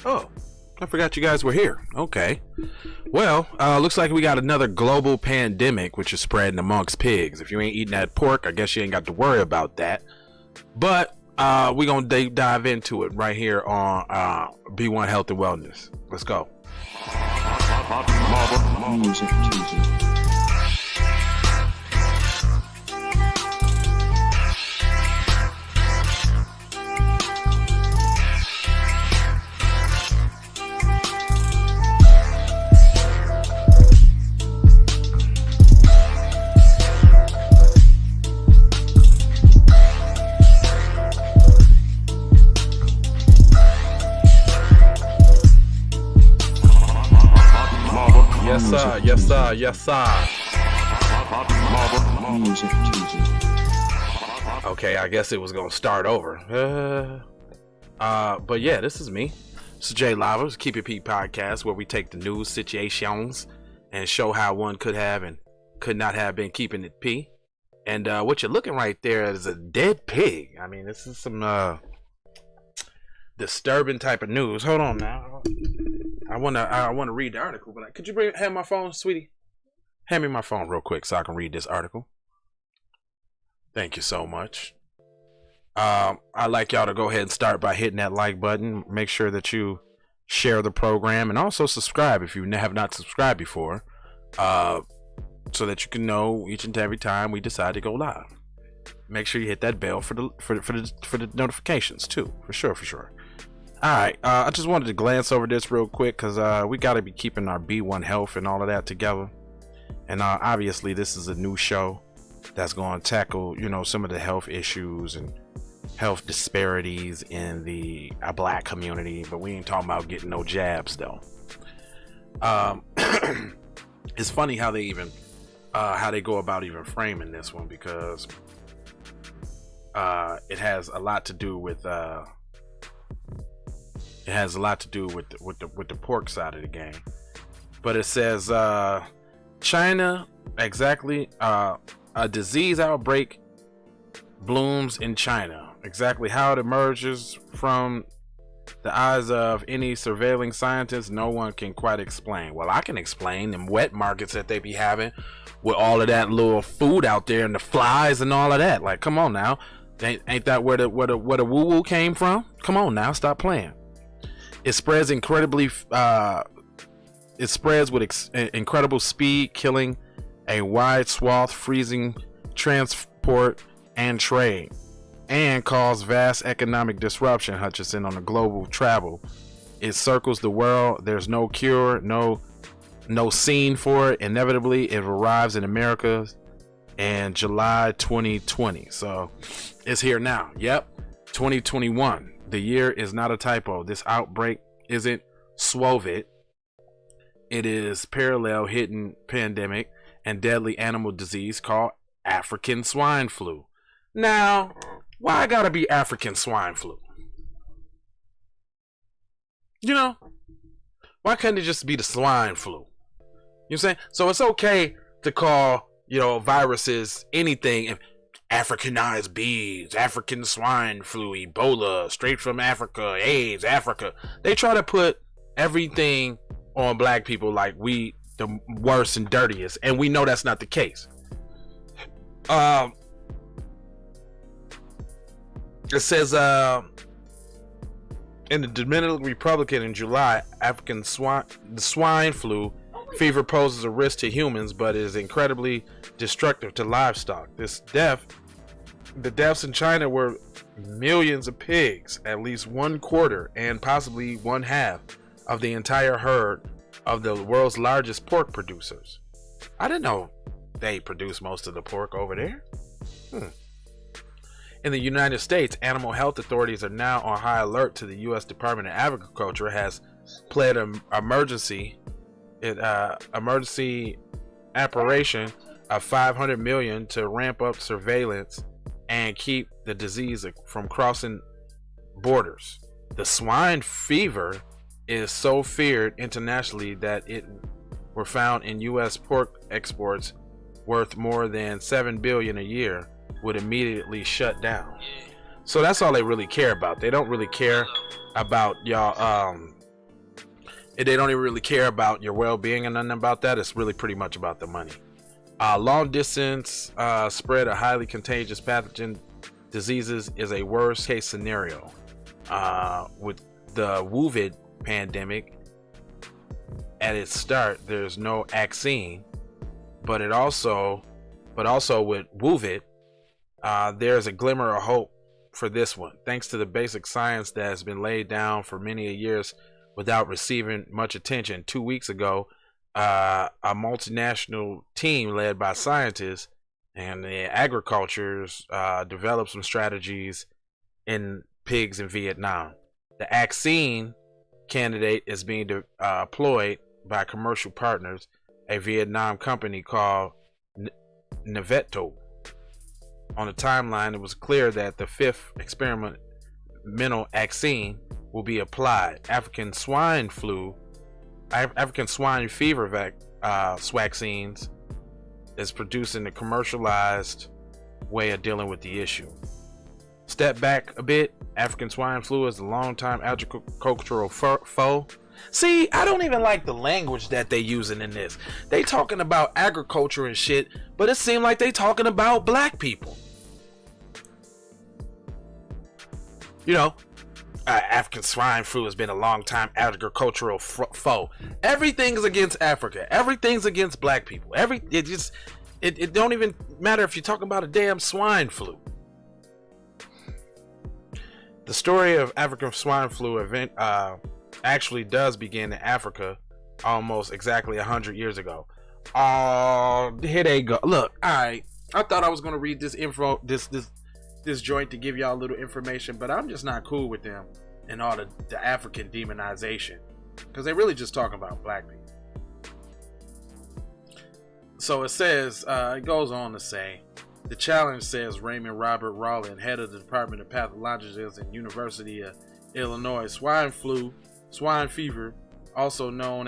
Oh, I forgot you guys were here. Okay. Well, looks like we got another global pandemic, which is spreading amongst pigs. If you ain't eating that pork, I guess you ain't got to worry about that. But we're going to dive into it right here on B1 Health and Wellness. Let's go. Music Tuesday. Yes, sir. Music Tuesday. Okay, I guess it was gonna start over. But yeah, this is me. This is Jay Lavers, Keep It P podcast, where we take the news situations and show how one could have and could not have been keeping it P. And what you're looking right there is a dead pig. I mean, this is some disturbing type of news. Hold on now. I wanna read the article, but could you have my phone, sweetie? Hand me my phone real quick so I can read this article. Thank you so much. I'd like y'all to go ahead and start by hitting that like button. Make sure that you share the program and also subscribe if you have not subscribed before, so that you can know each and every time we decide to go live. Make sure you hit that bell for the notifications too, for sure. All right, I just wanted to glance over this real quick because we got to be keeping our B1 health and all of that together. And obviously, this is a new show that's going to tackle, some of the health issues and health disparities in the black community. But we ain't talking about getting no jabs, though. It's funny how they go about even framing this one, because it has a lot to do with the pork side of the game. But it says China, exactly, a disease outbreak blooms in China. Exactly how it emerges from the eyes of any surveilling scientist, no one can quite explain. Well, I can explain them wet markets that they be having with all of that little food out there and the flies and all of that. Like, come on now, ain't that where the woo-woo came from? Come on now, stop playing. It spreads with incredible speed, killing a wide swath, freezing transport and trade, and cause vast economic disruption, Hutchison, on the global travel. It circles the world. There's no cure, no scene for it. Inevitably, it arrives in America in July 2020. So it's here now. Yep, 2021. The year is not a typo. This outbreak isn't SWOVID. It is parallel hidden pandemic and deadly animal disease called African swine flu. Now, why gotta be African swine flu? Why couldn't it just be the swine flu? You know what I'm saying? So it's okay to call, viruses anything. Africanized bees, African swine flu, Ebola, straight from Africa, AIDS, Africa. They try to put everything on black people like we the worst and dirtiest, and we know that's not the case. It says in the Dominican Republic in July, the swine flu fever poses a risk to humans, but is incredibly destructive to livestock. The deaths in China were millions of pigs, at least 1/4 and possibly 1/2 of the entire herd of the world's largest pork producers. I didn't know they produce most of the pork over there. In the United States, animal health authorities are now on high alert to the U.S. Department of Agriculture has pledged an emergency operation of $500 million to ramp up surveillance and keep the disease from crossing borders. The swine fever is so feared internationally that it were found in U.S. pork exports worth more than $7 billion a year would immediately shut down. So that's all they really care about. They don't really care about y'all They don't even really care about your well-being and nothing about that. It's really pretty much about the money. Long distance spread of highly contagious pathogen diseases is a worst case scenario. With the COVID pandemic at its start, there's no vaccine, but also with COVID, there's a glimmer of hope for this one, thanks to the basic science that has been laid down for many years without receiving much attention. 2 weeks ago, a multinational team led by scientists and the agricultures developed some strategies in pigs in Vietnam. The vaccine candidate is being deployed by commercial partners, a Vietnam company called Neveto. On the timeline, it was clear that the fifth experimental vaccine will be applied. African swine fever vaccines is producing a commercialized way of dealing with the issue. Step back a bit. African swine flu is a long-time agricultural foe. See, I don't even like the language that they using in this. They talking about agriculture and shit, but it seemed like they talking about black people. You know, African swine flu has been a long-time agricultural foe. Everything's against Africa. Everything's against black people. It don't even matter if you're talking about a damn swine flu. The story of African swine flu event actually does begin in Africa almost exactly 100 years ago. Here they go. Look, I thought I was gonna read this info, this joint to give y'all a little information, but I'm just not cool with them and all the African demonization, because they really just talking about black people. So it says, it goes on to say, the challenge, says Raymond Robert Rawlin, head of the Department of Pathology at University of Illinois. Swine fever, also known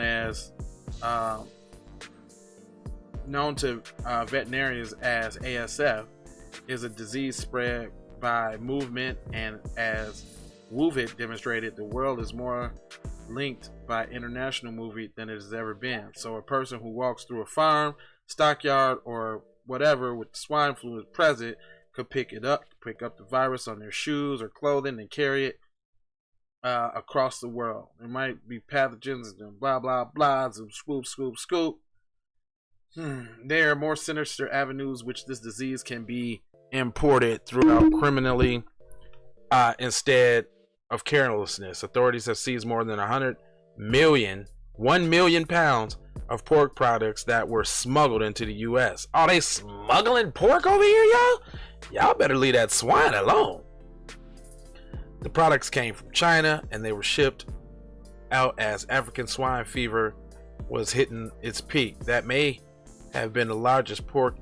to veterinarians as ASF, is a disease spread by movement, and as WOVID demonstrated, the world is more linked by international movement than it has ever been. So a person who walks through a farm, stockyard, or whatever with swine flu is present could pick up the virus on their shoes or clothing and carry it across the world. There might be pathogens and blah blah blah, and scoop. There are more sinister avenues which this disease can be imported throughout criminally instead of carelessness. Authorities have seized more than 1 million pounds of pork products that were smuggled into the U.S. Are they smuggling pork over here, y'all? Y'all better leave that swine alone. The products came from China and they were shipped out as African swine fever was hitting its peak. That may have been the largest pork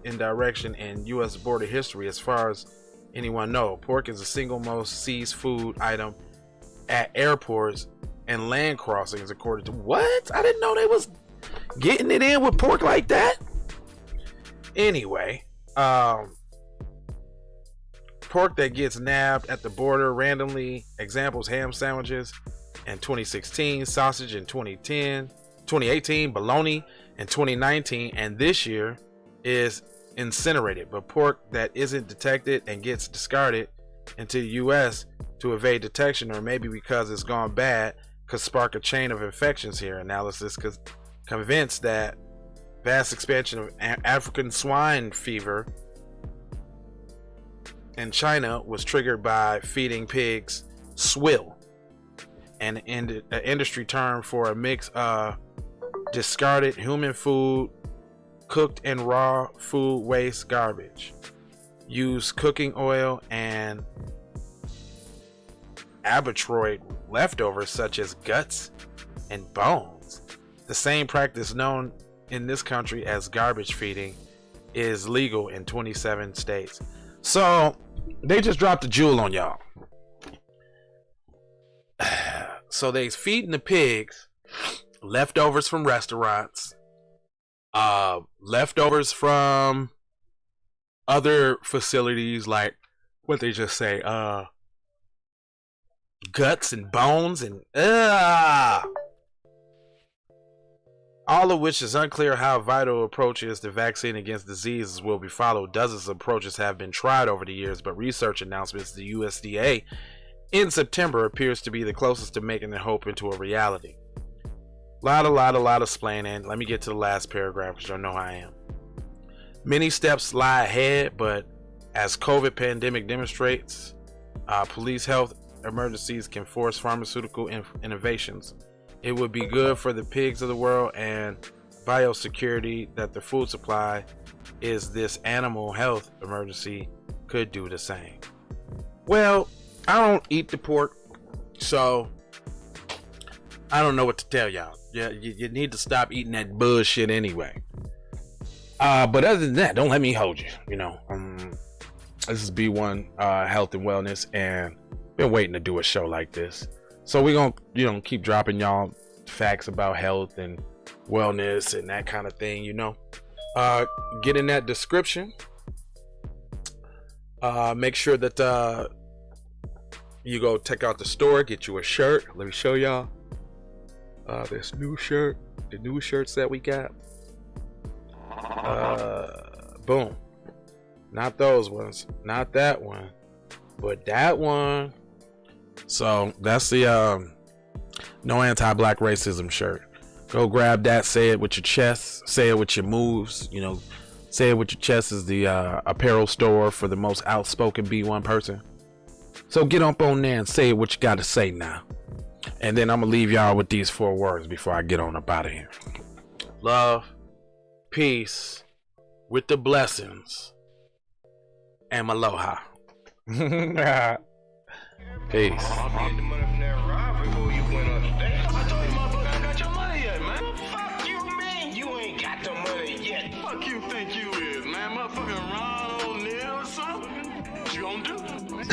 indirection in U.S. border history, as far as anyone knows. Pork is the single most seized food item at airports and land crossings, according to what? I didn't know they was getting it in with pork like that. Anyway, pork that gets nabbed at the border randomly. Examples: ham sandwiches in 2016, sausage in 2018, bologna in 2019, and this year is incinerated. But pork that isn't detected and gets discarded into the U.S. to evade detection, or maybe because it's gone bad, could spark a chain of infections here. Analysis convinced that vast expansion of African swine fever in China was triggered by feeding pigs swill, an industry term for a mix of discarded human food, cooked and raw food waste, garbage, used cooking oil, and arbitrary leftovers such as guts and bones. The same practice, known in this country as garbage feeding, is legal in 27 states. So they just dropped a jewel on y'all. So they feeding the pigs leftovers from restaurants, leftovers from other facilities, like what they just say, guts and bones and All of which is unclear how vital approaches to vaccine against diseases will be followed. Dozens of approaches have been tried over the years, but research announcements the USDA in September appears to be the closest to making the hope into a reality. Lot of explaining. Let me get to the last paragraph because you know how I am. Many steps lie ahead, but as COVID pandemic demonstrates, police health emergencies can force pharmaceutical innovations. It would be good for the pigs of the world and biosecurity that the food supply is this animal health emergency could do the same. Well, I don't eat the pork, so I don't know what to tell y'all. You need to stop eating that bullshit anyway. But other than that, don't let me hold you. You know, this is B1 Health and Wellness, and been waiting to do a show like this. So we're gonna, keep dropping y'all facts about health and wellness and that kind of thing. Get in that description. Make sure that you go check out the store, get you a shirt. Let me show y'all this new shirt, the new shirts that we got. Boom. Not those ones, not that one, but that one. So that's the no anti-black racism shirt. Go grab that, say it with your chest, say it with your moves. Say it with your chest is the apparel store for the most outspoken B1 person. So get up on there and say what you got to say now. And then I'm going to leave y'all with these 4 words before I get on up out of here. Love, peace, with the blessings, and aloha. Peace.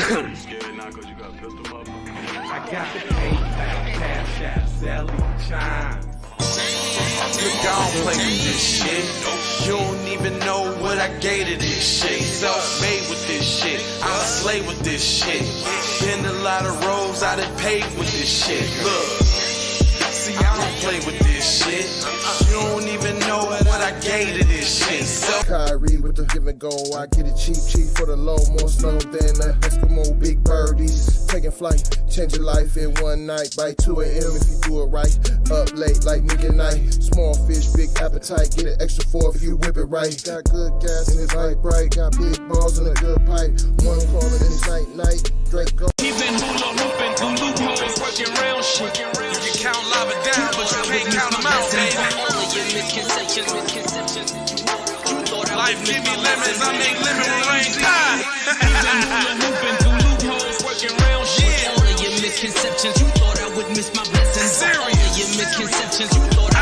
You scared now because you got pistol up? I got the PayPal, Cash App, Sally, Chime. Look, I don't play with this shit. You don't even know what I gave to this shit. Self-made with this shit. I slay with this shit. Been a lot of roads I done paved with this shit. Look, see, I don't play with this shit. You don't even know what I gave to this shit. Kyrie with the give and go, I get it cheap for the low, more snow than the Eskimo big birdies. Taking flight, change your life in one night by 2 a.m. if you do it right. Up late like midnight, small fish, big appetite, get an extra 4 if you whip it right. Got good gas and it's light bright, got big balls and a good pipe. One calling it's night, Drake go. He been hula hooping through loopholes, working real shit. You can count lava down, but you can't count them out, baby. Life give me lemons, I make lemon rain. He been hula hooping through loopholes, working real shit. All of your misconceptions, you thought I would miss my blessings. Serious. All of your misconceptions, you thought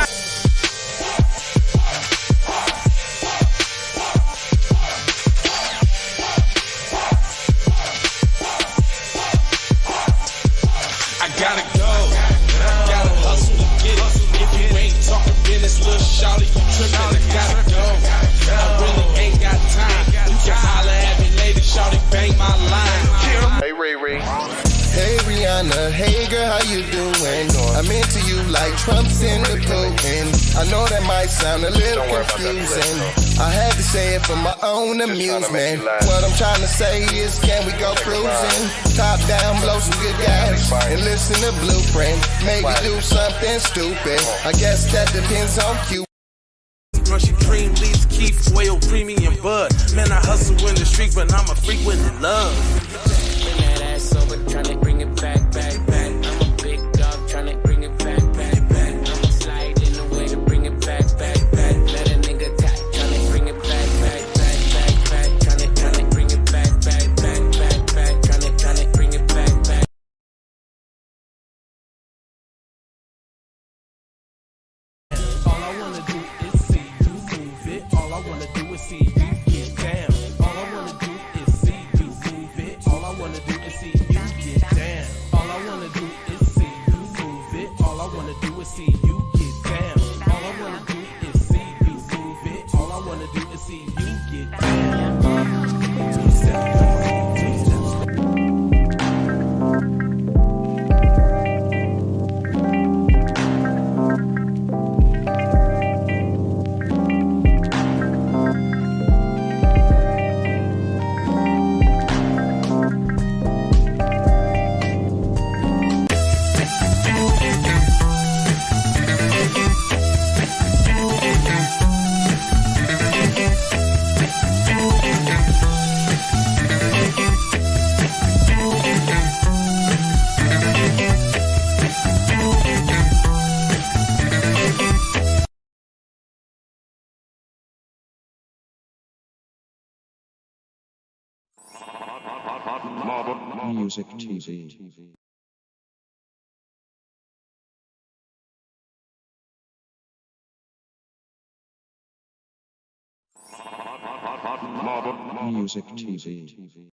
I gotta go. Gotta hustle to get it. If you ain't talking business, little shawty, you trippin'. I gotta go. I really ain't got time. You can holler at me later, shawty, bang my line. Hey Ray. Hey Rihanna, hey girl, how you doing? I'm into you like Trump's in the Putin. I know that might sound a little confusing. I had to say it for my own amusement. What I'm trying to say is, can we go cruising? Top down, blow some good gas, and listen to Blueprint. Maybe do something stupid. I guess that depends on you. Brushy cream, leaves, Keith, whale, premium bud. Man, I hustle in the street, but I'm a freak with the love. Bring that ass over, tryna bring it back. I'm a big dog, tryna bring it back. I'ma slide in the way to bring it back. Let a nigga tap, tryna bring it back. Tryna bring it back. Tryna bring it back. All I wanna do is see you move it. All I wanna do is see you get down. All I wanna do is see you move it. All I wanna do is see you get down. All I wanna do is see you move it. All I wanna do is see you get down. All I wanna do is see you move it. All I wanna do is see you get down. 2 steps. Music TV. Music TV.